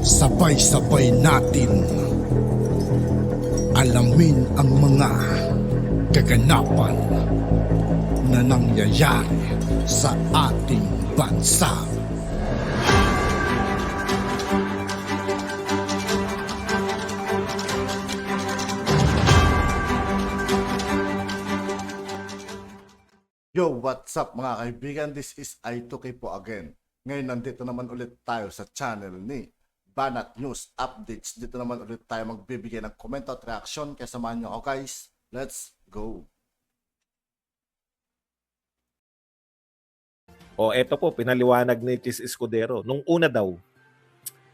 Sabay-sabay natin alamin ang mga kaganapan na nangyayari sa ating bansa. Yo, what's up mga kaibigan? This is I2K po again. Ngayon nandito naman ulit tayo sa channel ni Banat News Updates. Dito naman ulit tayo magbibigay ng comment at reaction. Kaya samahan nyo ako guys. Let's go! O eto po, pinaliwanag ni Chis Escudero. Nung una daw,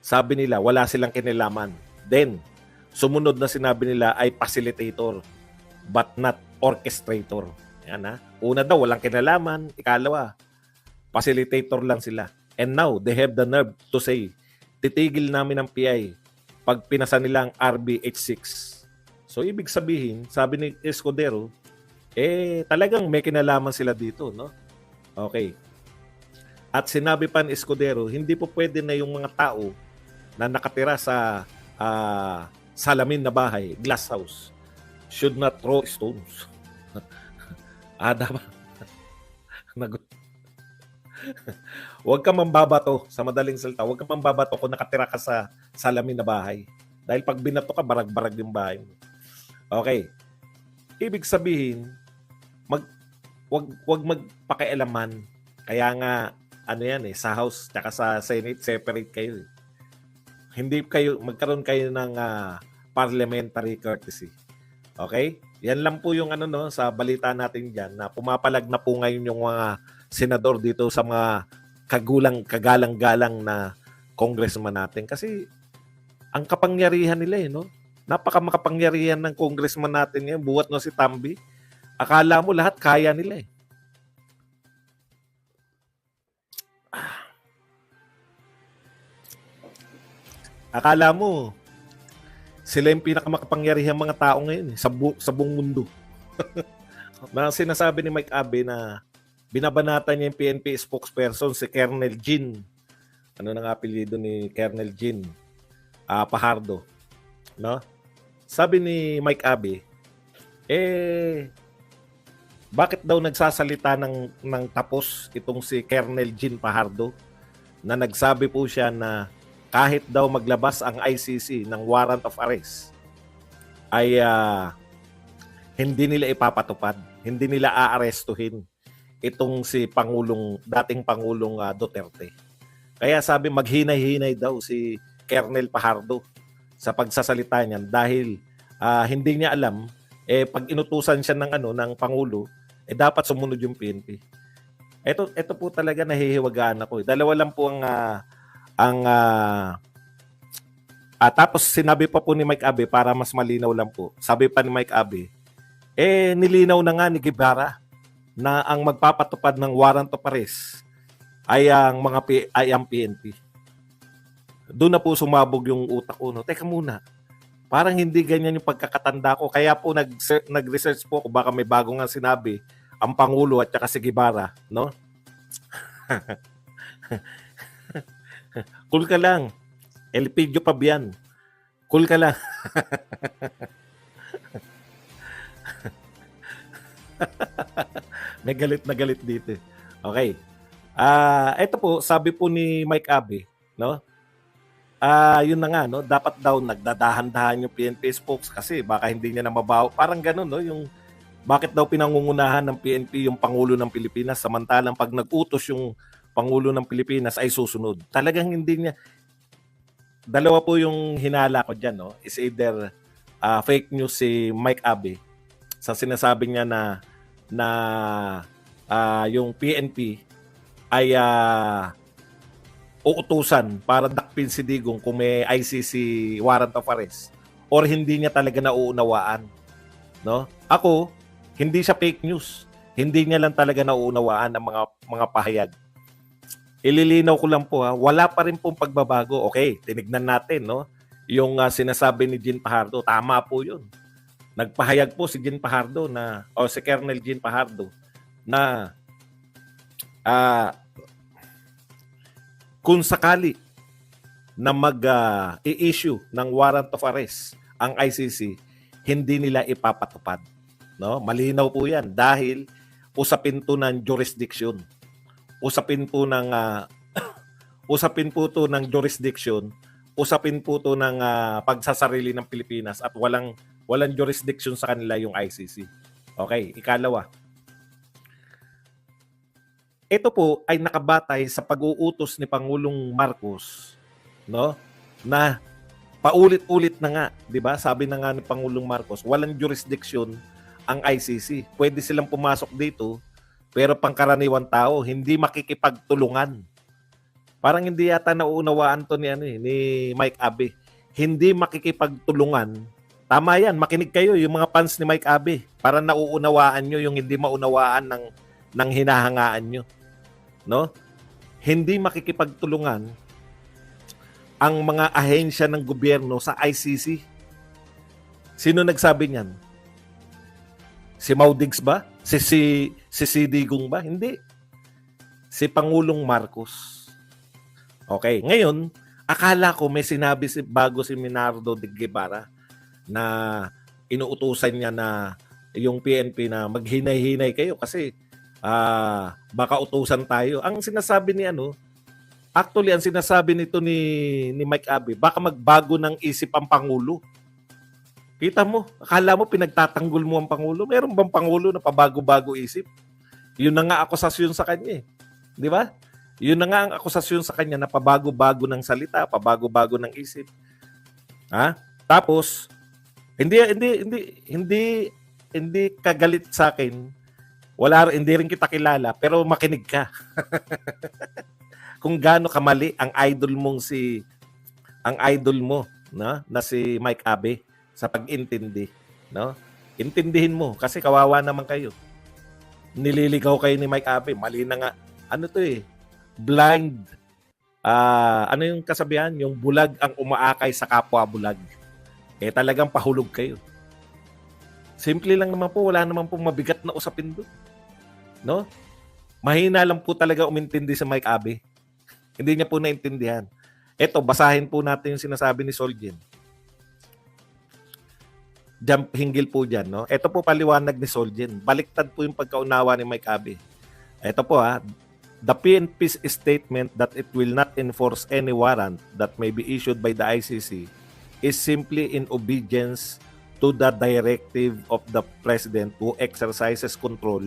sabi nila wala silang kinalaman. Then, sumunod na sinabi nila ay facilitator but not orchestrator. Yan ha. Una daw, walang kinalaman. Ikalawa, facilitator lang sila. And now, they have the nerve to say, titigil namin ang PI pag pinasa nila ang RBH6. So, ibig sabihin, sabi ni Escudero, talagang may kinalaman sila dito, no? Okay. At sinabi pa ni Escudero, hindi po pwede na yung mga tao na nakatira sa salamin na bahay, glass house, should not throw stones. Dapat. Huwag ka mambabato sa madaling salita. Huwag ka mambabato kung nakatira ka sa salamin na bahay. Dahil pag binato ka, barag-barag yung bahay mo. Okay. Ibig sabihin, wag magpakialaman. Kaya nga, sa House tsaka sa Senate, separate kayo. Magkaroon kayo ng parliamentary courtesy. Okay? Yan lang po yung sa balita natin diyan na pumapalag na po ngayon yung mga senador dito sa mga kagalang-galang na congressman natin kasi ang kapangyarihan nila no. Napaka-makapangyarihan ng congressman natin yan, buhat no si Tambi. Akala mo lahat kaya nila Akala mo sila yung pinakamakapangyarihang mga tao ngayon sa buong mundo. Na sinasabi ni Mike Abe na binabanatan niya yung PNP spokesperson si Colonel Jean. Ano nang apelyido ni Colonel Jean? Pajardo. No? Sabi ni Mike Abe, bakit daw nagsasalita ng tapos itong si Colonel Jean Pajardo na nagsabi po siya na kahit daw maglabas ang ICC ng warrant of arrest ay hindi nila ipapatupad, hindi nila aarestuhin itong si dating Pangulong Duterte. Kaya sabi maghinay-hinay daw si Colonel Pajardo sa pagsasalita niyan dahil hindi niya alam pag inutusan siya ng Pangulo dapat sumunod yung PNP. Ito po talaga nahihiwagaan ako. Dalawa lang po tapos sinabi pa po ni Mike Abe para mas malinaw lang po. Sabi pa ni Mike Abe, nilinaw na nga ni Guevara na ang magpapatupad ng warrant of arrest ay ang PNP. Doon na po sumabog yung utak ko. No? Teka muna, parang hindi ganyan yung pagkakatanda ko. Kaya po nag-research po ako, baka may bago nga sinabi ang Pangulo at saka si Guevara. No? Cool ka lang. Elpidio Pabian. Cool ka lang. May galit na galit dito. Okay. Ito po, sabi po ni Mike Abe, no? Yun na nga, no? Dapat daw nagdadahan-dahan yung PNP spokes kasi baka hindi niya na mabaho. Parang ganun, no? Yung bakit daw pinangungunahan ng PNP yung Pangulo ng Pilipinas samantalang pag nag-utos yung Pangulo ng Pilipinas ay susunod. Talagang hindi niya. Dalawa po yung hinala ko dyan, no? Is either fake news si Mike Abe sa sinasabi niya na yung PNP ay uutusan para dakpin si Digong kung may ICC warrant of arrest or hindi niya talaga nauunawaan. No? Ako, hindi siya fake news. Hindi niya lang talaga nauunawaan ang mga pahayag. Ililinaw ko lang po wala pa rin pong pagbabago. Okay, tinignan natin no. Yung sinasabi ni Jean Pajardo, tama po 'yun. Nagpahayag po si Jean Pajardo si Colonel Jean Pajardo na kung sakali na i-issue ng warrant of arrest ang ICC, hindi nila ipapatupad. No? Malinaw po yan dahil usapin to ng jurisdiction. Usapin po ng usapin po to ng jurisdiction, usapin po to ng pagsasarili ng Pilipinas at walang jurisdiction sa kanila yung ICC. Okay, ikalawa. Ito po ay nakabatay sa pag-uutos ni Pangulong Marcos, no? Na paulit-ulit na nga, 'di ba? Sabi na nga ni Pangulong Marcos, walang jurisdiction ang ICC. Pwede silang pumasok dito, pero pangkaraniwang tao hindi makikipagtulungan. Parang hindi yata nauunawaan to ni Mike Abe. Hindi makikipagtulungan. Tama yan, makinig kayo yung mga fans ni Mike Abe para nauunawaan nyo yung hindi maunawaan ng hinahangaan nyo. No? Hindi makikipagtulungan ang mga ahensya ng gobyerno sa ICC. Sino nagsabi niyan? Si Maudigs ba? Si Digong ba? Hindi. Si Pangulong Marcos. Okay, ngayon, akala ko may sinabi bago si Minardo de Guevara na inuutusan niya na yung PNP na maghinay-hinay kayo kasi baka utusan tayo. Ang sinasabi ni actually ang sinasabi nito ni Mike Abe, baka magbago ng isip ang Pangulo. Kita mo, akala mo pinagtatanggol mo ang Pangulo. Meron bang Pangulo na pabago-bago isip? Yun na nga akusasyon sa kanya eh. Di ba? Yun na nga ang akusasyon sa kanya na pabago-bago ng salita, pabago-bago ng isip. Ha? Tapos, hindi kagalit sa akin. Hindi rin kita kilala, pero makinig ka. Kung gaano kamali ang idol mo, no, na si Mike Abe sa pag-intindi, no? Intindihin mo kasi kawawa naman kayo. Nililigaw kayo ni Mike Abe, mali na nga. Ano to eh? Blind. Ano yung kasabihan? Yung bulag ang umaakay sa kapwa bulag. Eh talagang pahulog kayo. Simple lang naman po, wala naman po mabigat na usapin doon. No? Mahina lang po talaga umintindi si Mike Abe. Hindi niya po naintindihan. Ito, basahin po natin yung sinasabi ni Solgen. Hinggil po dyan, no? Ito po paliwanag ni Solgen. Baliktad po yung pagkaunawa ni Mike Abe. Ito po the PNP's statement that it will not enforce any warrant that may be issued by the ICC is simply in obedience to the directive of the President who exercises control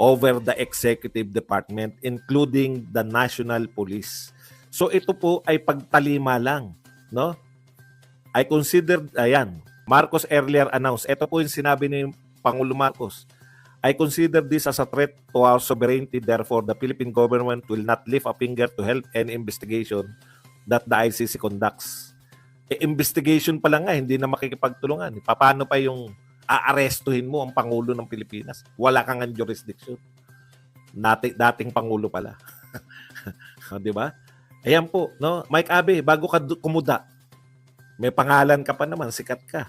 over the executive department, including the National Police. So ito po ay pagtalima lang, no? I considered, Marcos earlier announced, ito po yung sinabi ni Pangulo Marcos, I consider this as a threat to our sovereignty, therefore the Philippine government will not lift a finger to help any investigation that the ICC conducts. Investigation pa lang nga, hindi na makikipagtulungan. Paano pa yung aarestuhin mo ang Pangulo ng Pilipinas? Wala kang jurisdiction. Dating Pangulo pala. Di ba? Ayan po, no? Mike Abe, bago ka kumuda, may pangalan ka pa naman, sikat ka.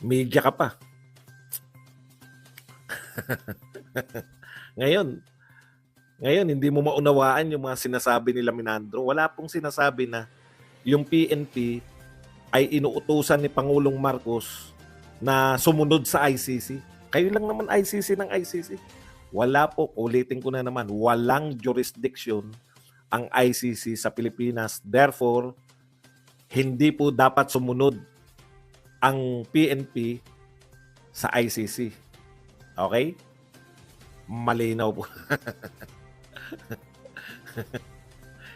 Media ka pa. Ngayon, hindi mo maunawaan yung mga sinasabi nila Minandro. Wala pong sinasabi na yung PNP ay inuutusan ni Pangulong Marcos na sumunod sa ICC. Kayo lang naman ICC ng ICC. Wala po, ulitin ko na naman, walang jurisdiction ang ICC sa Pilipinas. Therefore, hindi po dapat sumunod ang PNP sa ICC. Okay? Malinaw po.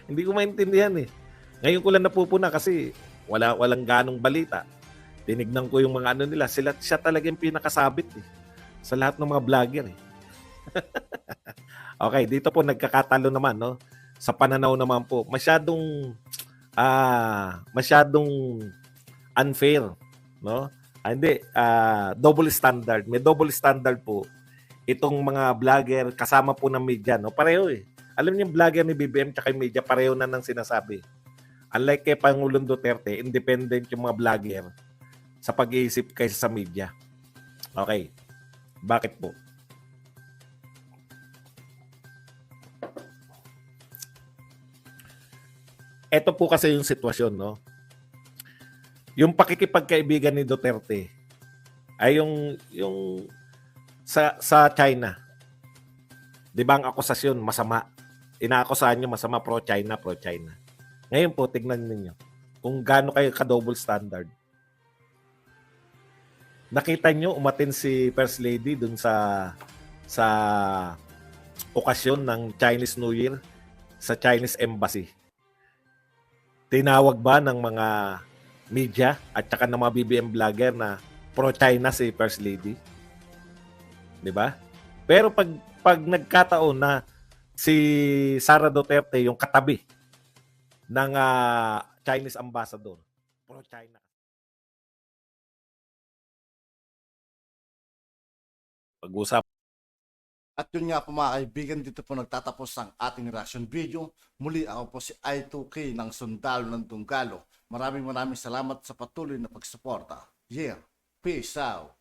Hindi ko maintindihan eh. Ngayon ko lang napupuna kasi walang ganong balita. Tinignan ko yung mga nila. Siya talaga yung pinakasabit eh. Sa lahat ng mga vlogger eh. Okay, dito po nagkakatalo naman, no? Sa pananaw naman po, masyadong unfair, no? Double standard. May double standard po itong mga vlogger kasama po ng media, no? Pareho eh. Alam niyo yung vlogger ni BBM at yung media pareho na ng sinasabi. Unlike kay Pangulong Duterte, independent yung mga vlogger sa pag-iisip kaysa sa media. Okay. Bakit po? Ito po kasi yung sitwasyon, no? Yung pakikipagkaibigan ni Duterte ay yung sa China. 'Di ba ang akusasyon masama? Inaakusahan niyo masama pro-China, pro-China. Ngayon po tignan niyo kung gaano kayo ka-double standard. Nakita niyo umatin si First Lady dun sa okasyon ng Chinese New Year sa Chinese Embassy. Tinawag ba ng mga media at saka ng mga BBM vlogger na pro-China si First Lady? 'Di ba? Pero pag nagkataon na si Sara Duterte yung katabi ng Chinese ambassador, pro-China. Pag-usap. At yun nga po mga kaibigan, dito po nagtatapos ang ating reaction video. Muli ako po si I2K ng Sundalo ng Tunggalo. Maraming salamat sa patuloy na pagsuporta. Yeah, peace out.